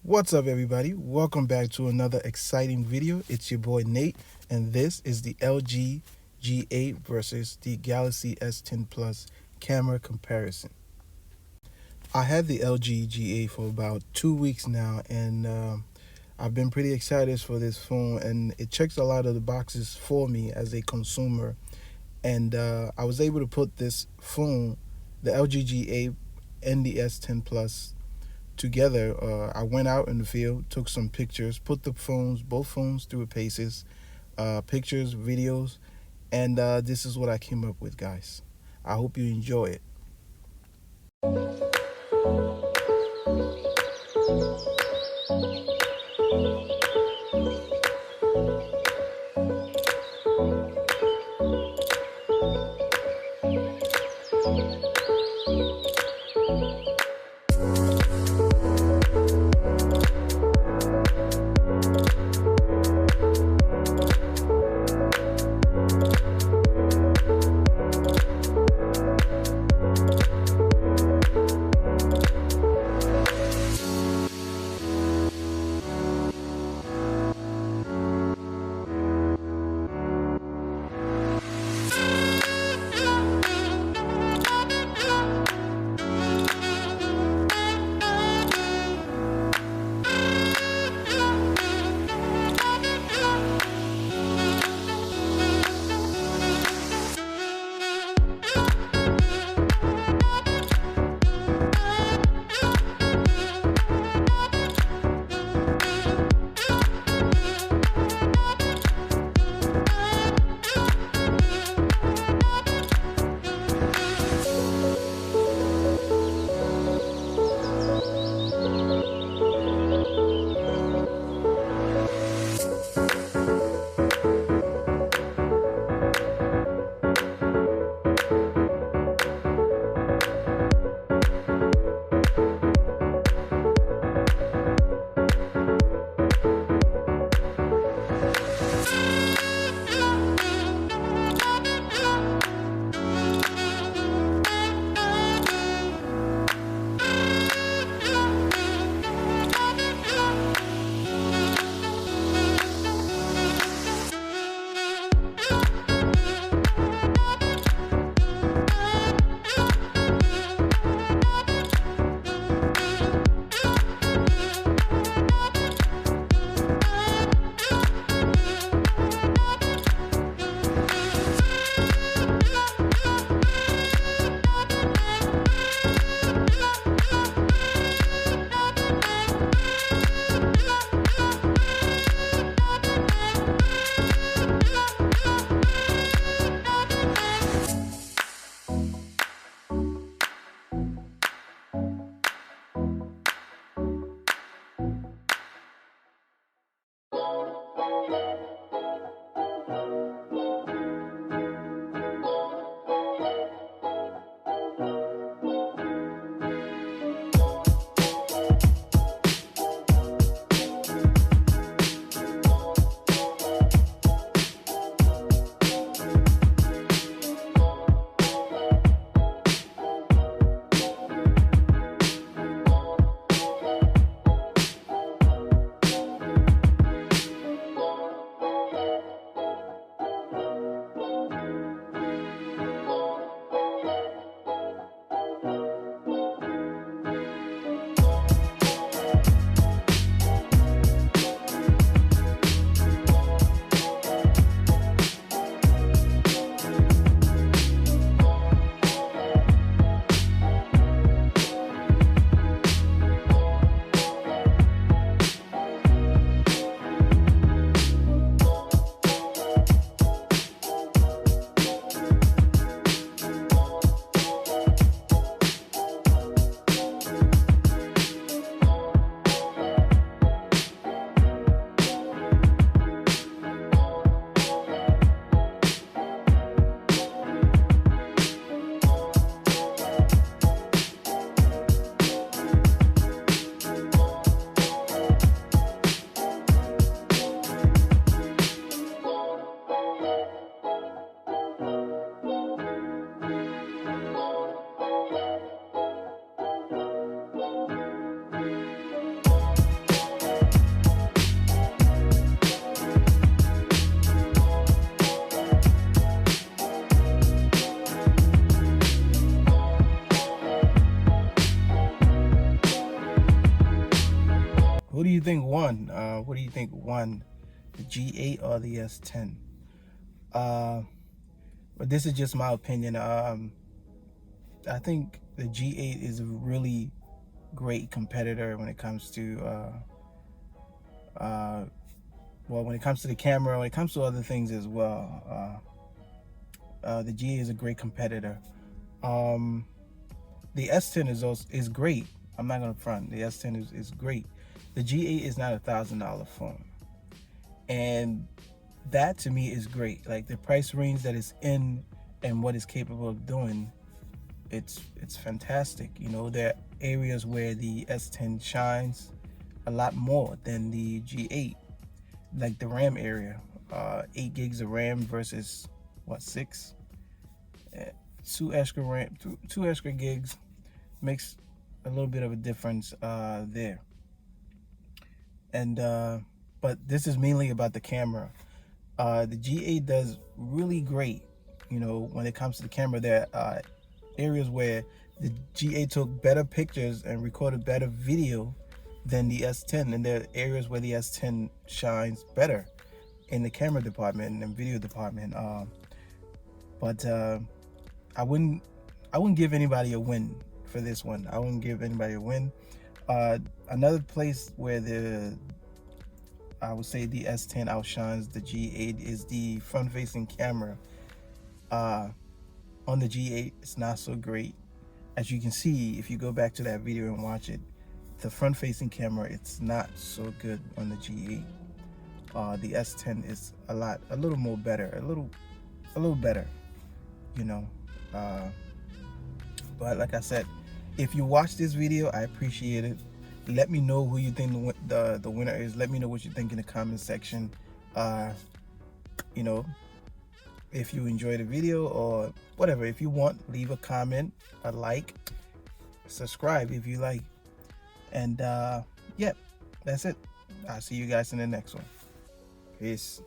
What's up, everybody? Welcome back to another exciting video. It's your boy Nate, and this is the LG G8 versus the Galaxy S10 Plus camera comparison. I had the LG G8 for about 2 weeks now, and I've been pretty excited for this phone, and it checks a lot of the boxes for me as a consumer. And I was able to put this phone, the LG G8 and the S10 Plus, together. I went out in the field, took some pictures, put both phones through paces, pictures, videos, and this is what I came up with, guys. I hope you enjoy it. Who do you think won? What do you think won, the G8 or the S10? But this is just my opinion. I think the G8 is a really great competitor when it comes to well, when it comes to the camera, when it comes to other things as well. The G8 is a great competitor. The S10 is great. I'm not gonna front. The S10 is great. The G8 is not $1,000 phone, and that to me is great. Like the price range that it's in and what it's capable of doing, it's fantastic. You know, there are areas where the S10 shines a lot more than the G8, like the RAM area. 8 gigs of RAM versus what, 6? 2 extra RAM, two extra gigs makes a little bit of a difference there. And but this is mainly about the camera. The G8 does really great, you know, when it comes to the camera. There are areas where the G8 took better pictures and recorded better video than the S10, and there are areas where the S10 shines better in the camera department and video department. But I wouldn't give anybody a win for this one. I wouldn't give anybody a win. Another place where I would say the S10 outshines the G8 is the front-facing camera. On the G8, it's not so great. As you can see, if you go back to that video and watch it, the front-facing camera, it's not so good on the G8. The S10 is a little more better, a little better, you know. But like I said, if you watch this video, I appreciate it. Let me know who you think the winner is. Let me know what you think in the comment section. You know, if you enjoyed the video or whatever. If you want, leave a comment, a like, subscribe if you like. And yeah, that's it. I'll see you guys in the next one. Peace.